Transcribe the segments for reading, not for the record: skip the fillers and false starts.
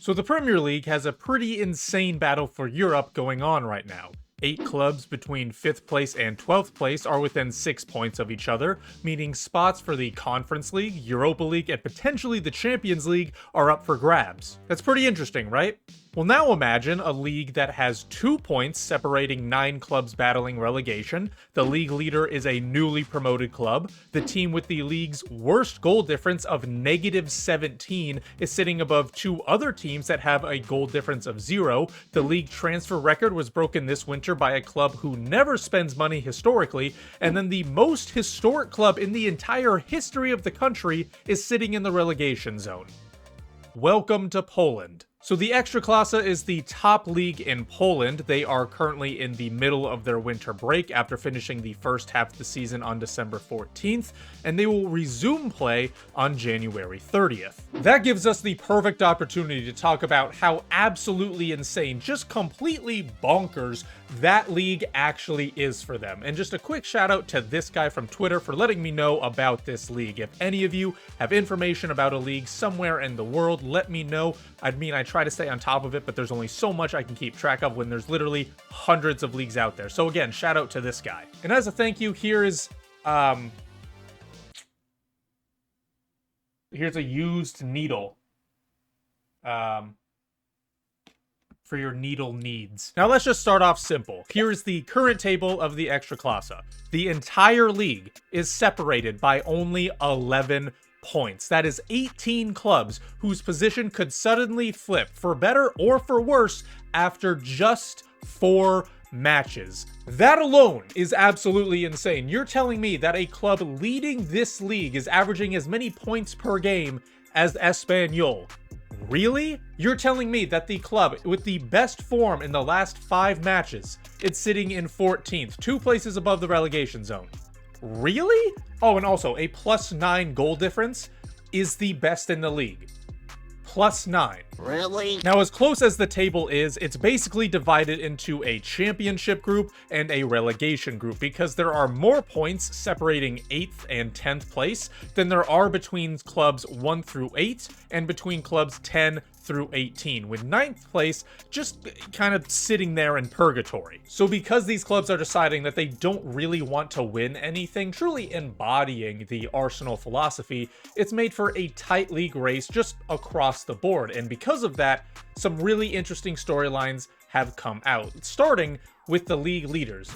So the Premier League has a pretty insane battle for Europe going on right now. 8 clubs between 5th place and 12th place are within 6 points of each other, meaning spots for the Conference League, Europa League, and potentially the Champions League are up for grabs. That's pretty interesting, right? Well, now imagine a league that has 2 points separating 9 clubs battling relegation. The league leader is a newly promoted club. The team with the league's worst goal difference of -17 is sitting above 2 other teams that have a goal difference of 0. The league transfer record was broken this winter by a club who never spends money historically, and then the most historic club in the entire history of the country is sitting in the relegation zone. Welcome to Poland. So the Ekstraklasa is the top league in Poland. They are currently in the middle of their winter break after finishing the first half of the season on December 14th, and they will resume play on January 30th. That gives us the perfect opportunity to talk about how absolutely insane, just completely bonkers, that league actually is for them. And just a quick shout out to this guy from Twitter for letting me know about this league. If any of you have information about a league somewhere in the world, let me know. I try to stay on top of it, but there's only so much I can keep track of when there's literally hundreds of leagues out there. So again, shout out to this guy. And as a thank you, here's a used needle for your needle needs. Now let's just start off simple. Here's the current table of the Ekstraklasa. The entire league is separated by only 11 points. That is 18 clubs whose position could suddenly flip, for better or for worse, after just 4 matches. That alone is absolutely insane. You're telling me that a club leading this league is averaging as many points per game as Espanyol? Really? You're telling me that the club with the best form in the last 5 matches, it's sitting in 14th, 2 places above the relegation zone? Really? Oh, and also, a +9 goal difference is the best in the league. +9. Really? Now, as close as the table is, it's basically divided into a championship group and a relegation group, because there are more points separating 8th and 10th place than there are between clubs 1 through 8 and between clubs 10 through 18, with 9th place just kind of sitting there in purgatory. So because these clubs are deciding that they don't really want to win anything, truly embodying the Arsenal philosophy, it's made for a tight league race just across the board. And because of that, some really interesting storylines have come out, starting with the league leaders,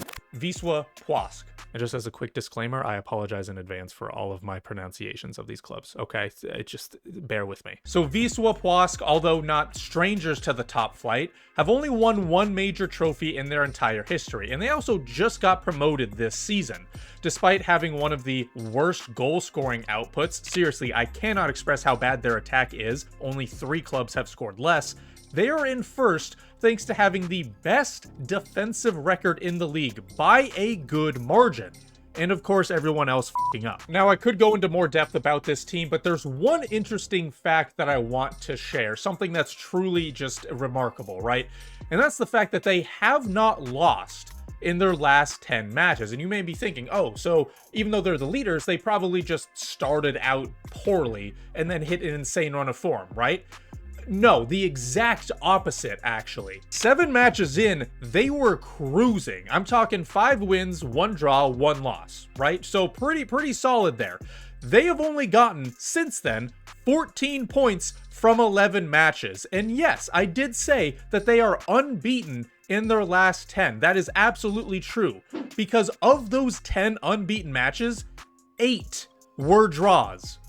Pasque. And just as a quick disclaimer, I apologize in advance for all of my pronunciations of these clubs, okay? Just bear with me. So Pasque, although not strangers to the top flight, have only won 1 major trophy in their entire history, and they also just got promoted this season. Despite having one of the worst goal-scoring outputs, seriously, I cannot express how bad their attack is, only 3 clubs have scored less, they are in first thanks to having the best defensive record in the league by a good margin. And of course, everyone else f***ing up. Now, I could go into more depth about this team, but there's one interesting fact that I want to share, something that's truly just remarkable, right? And that's the fact that they have not lost in their last 10 matches. And you may be thinking, oh, so even though they're the leaders, they probably just started out poorly and then hit an insane run of form, right? No, the exact opposite, actually. 7 matches in, they were cruising. I'm talking 5 wins, 1 draw, 1 loss, right? So pretty solid there. They have only gotten, since then, 14 points from 11 matches. And yes, I did say that they are unbeaten in their last 10. That is absolutely true. Because of those 10 unbeaten matches, 8 were draws.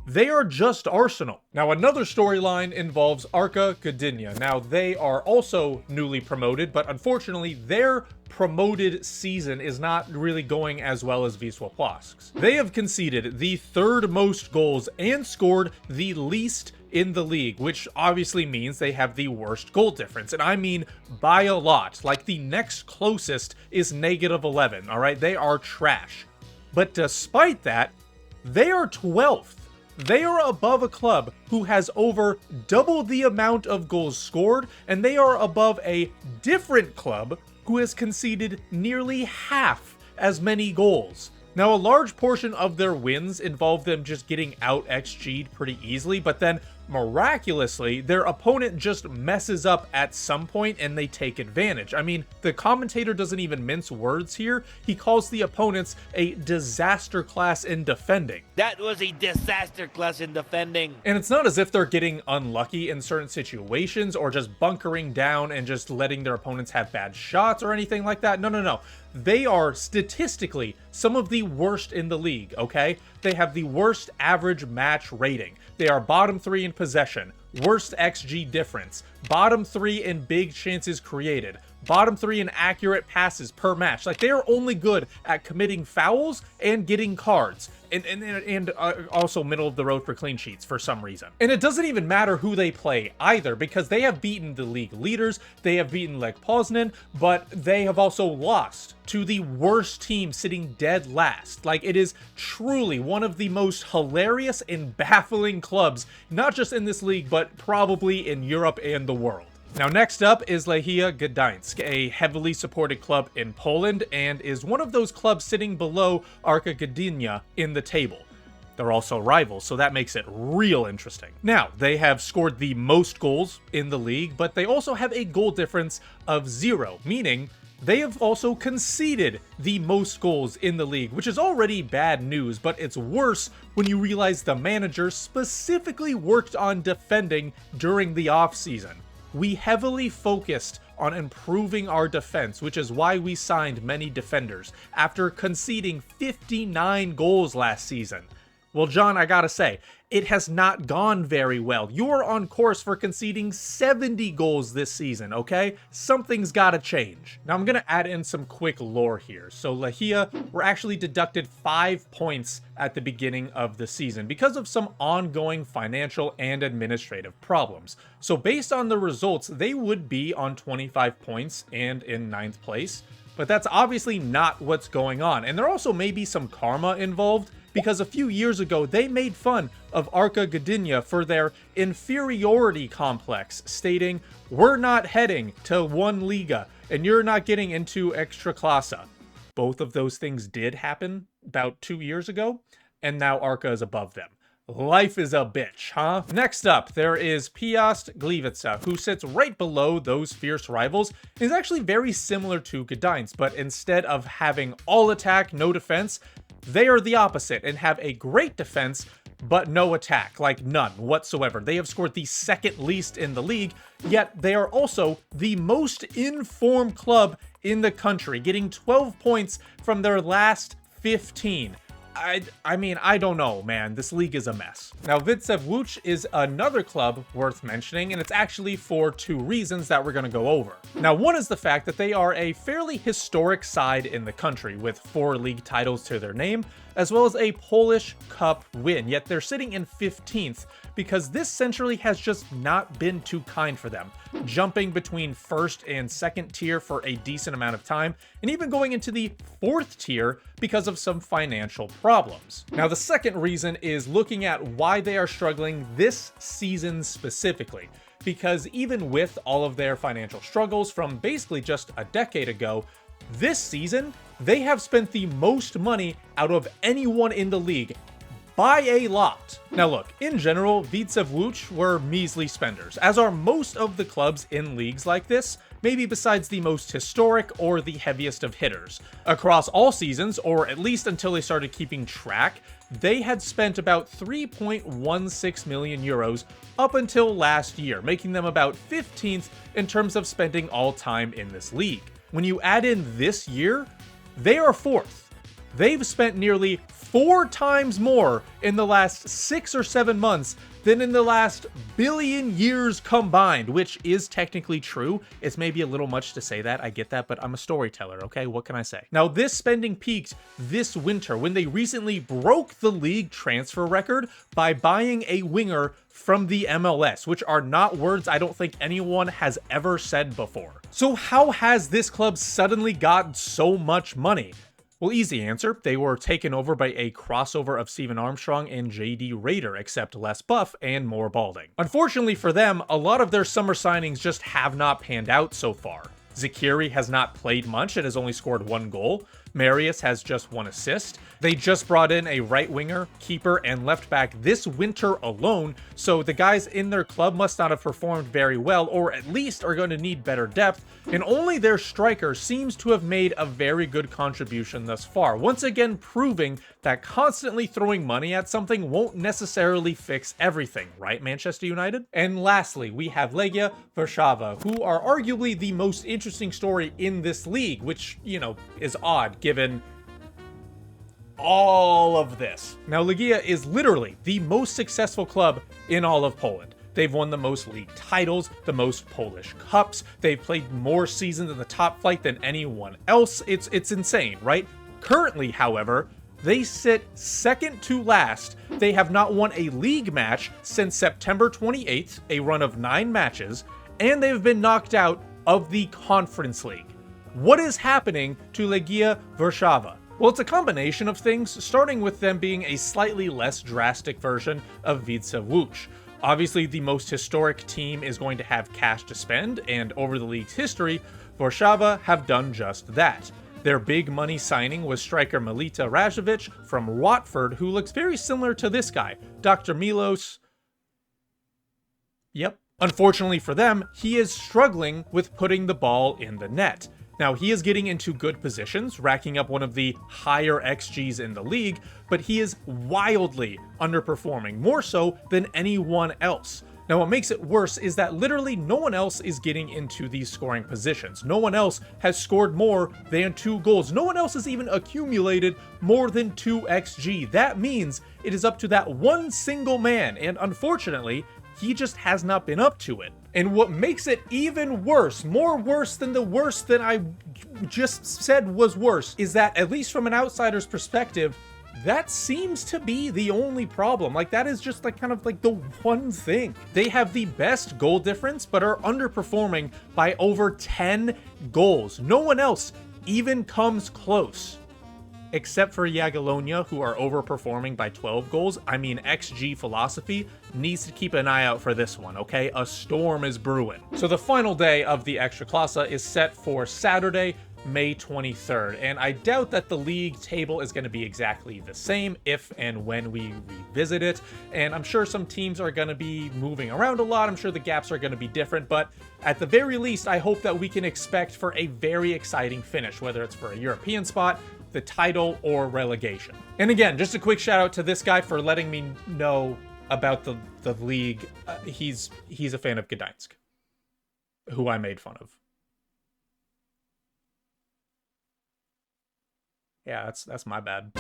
They are just Arsenal. Now, another storyline involves Arca Gadena. Now, they are also newly promoted, but unfortunately, their promoted season is not really going as well as Pasque's. They have conceded the 3rd most goals and scored the least in the league, which obviously means they have the worst goal difference. And I mean by a lot. Like, the next closest is -11, all right? They are trash. But despite that, they are 12th. They are above a club who has over double the amount of goals scored, and they are above a different club who has conceded nearly half as many goals. Now, a large portion of their wins involve them just getting out XG'd pretty easily, but then Miraculously, their opponent just messes up at some point and they take advantage. I mean, the commentator doesn't even mince words here. He calls the opponents a disaster class in defending. That was a disaster class in defending. And it's not as if they're getting unlucky in certain situations or just bunkering down and just letting their opponents have bad shots or anything like that. No, no, no. They are statistically some of the worst in the league, okay? They have the worst average match rating. They are bottom 3 in possession, worst XG difference, bottom 3 in big chances created, bottom 3 in accurate passes per match. Like, they are only good at committing fouls and getting cards. And also middle of the road for clean sheets for some reason. And it doesn't even matter who they play either, because they have beaten the league leaders, they have beaten Lech Poznan, but they have also lost to the worst team sitting dead last. Like, it is truly one of the most hilarious and baffling clubs, not just in this league, but probably in Europe and the world. Now, next up is Leah Gdinsk, a heavily supported club in Poland, and is one of those clubs sitting below Arca Gadena in the table. They're also rivals, so that makes it real interesting. Now, they have scored the most goals in the league, but they also have a goal difference of 0, meaning they have also conceded the most goals in the league, which is already bad news, but it's worse when you realize the manager specifically worked on defending during the offseason. We heavily focused on improving our defense, which is why we signed many defenders after conceding 59 goals last season. Well, John, I gotta say, it has not gone very well. You're on course for conceding 70 goals this season, okay? Something's gotta change. Now, I'm gonna add in some quick lore here. So, Leah were actually deducted 5 points at the beginning of the season because of some ongoing financial and administrative problems. So, based on the results, they would be on 25 points and in 9th place. But that's obviously not what's going on. And there also may be some karma involved, because a few years ago, they made fun of Arca Gadena for their inferiority complex, stating, "We're not heading to 1 Liga, and you're not getting into Ekstraklasa." Both of those things did happen about 2 years ago, and now Arca is above them. Life is a bitch, huh? Next up, there is Pasque Gitza, who sits right below those fierce rivals. Is actually very similar to Gdańsk, but instead of having all attack, no defense, they are the opposite and have a great defense, but no attack, like none whatsoever. They have scored the 2nd least in the league, yet they are also the most informed club in the country, getting 12 points from their last 15. I mean, I don't know, man. This league is a mess. Now, Vidsev WooC is another club worth mentioning, and it's actually for 2 reasons that we're going to go over. Now, one is the fact that they are a fairly historic side in the country, with 4 league titles to their name, as well as a Polish Cup win, yet they're sitting in 15th because this century has just not been too kind for them, jumping between 1st and 2nd tier for a decent amount of time, and even going into the 4th tier because of some financial problems. Now, the second reason is looking at why they are struggling this season specifically, because even with all of their financial struggles from basically just a decade ago, this season, they have spent the most money out of anyone in the league by a lot. Now look, in general, Vidsev WooC were measly spenders, as are most of the clubs in leagues like this, maybe besides the most historic or the heaviest of hitters. Across all seasons, or at least until they started keeping track, they had spent about 3.16 million euros up until last year, making them about 15th in terms of spending all time in this league. When you add in this year, they are 4th. They've spent nearly 4 times more in the last 6 or 7 months than in the last billion years combined, which is technically true. It's maybe a little much to say that, I get that, but I'm a storyteller, okay? What can I say? Now, this spending peaked this winter when they recently broke the league transfer record by buying a winger from the MLS, which are not words I don't think anyone has ever said before. So how has this club suddenly got so much money? Well, easy answer. They were taken over by a crossover of Steven Armstrong and JD Raider, except less buff and more balding. Unfortunately for them, a lot of their summer signings just have not panned out so far. Zakiri has not played much and has only scored 1 goal. Marius has just 1 assist. They just brought in a right winger, keeper, and left back this winter alone, so the guys in their club must not have performed very well, or at least are going to need better depth, and only their striker seems to have made a very good contribution thus far, once again proving that constantly throwing money at something won't necessarily fix everything, right, Manchester United? And lastly, we have Leia Versava, who are arguably the most interesting story in this league, which, you know, is odd given all of this. Now, Legia is literally the most successful club in all of Poland. They've won the most league titles, the most Polish cups, they've played more seasons in the top flight than anyone else. It's insane, right? Currently, however, they sit second to last. They have not won a league match since September 28th, a run of 9 matches, and they've been knocked out of the Conference League. What is happening to Legia Versava? Well, it's a combination of things, starting with them being a slightly less drastic version of Vidsev WooC. Obviously, the most historic team is going to have cash to spend, and over the league's history, Warszawa have done just that. Their big money signing was striker Milita Rajovic from Watford, who looks very similar to this guy, Dr. Milos. Yep. Unfortunately for them, he is struggling with putting the ball in the net. Now, he is getting into good positions, racking up one of the higher XGs in the league, but he is wildly underperforming, more so than anyone else. Now, what makes it worse is that literally no one else is getting into these scoring positions. No one else has scored more than 2 goals. No one else has even accumulated more than 2 XG. That means it is up to that one single man, and unfortunately, he just has not been up to it. And what makes it even worse, more worse than the worst that I just said was worse, is that, at least from an outsider's perspective, that seems to be the only problem. Like, that is just like kind of like the one thing. They have the best goal difference, but are underperforming by over 10 goals. No one else even comes close. Except for Jagiellonia, who are overperforming by 12 goals. I mean, XG philosophy needs to keep an eye out for this one, okay? A storm is brewing. So the final day of the Ekstraklasa is set for Saturday, May 23rd, and I doubt that the league table is going to be exactly the same if and when we revisit it, and I'm sure some teams are going to be moving around a lot. I'm sure the gaps are going to be different, but at the very least, I hope that we can expect for a very exciting finish, whether it's for a European spot, the title, or relegation. And again, just a quick shout out to this guy for letting me know about the league. He's a fan of Gdańsk, who I made fun of. Yeah, that's my bad.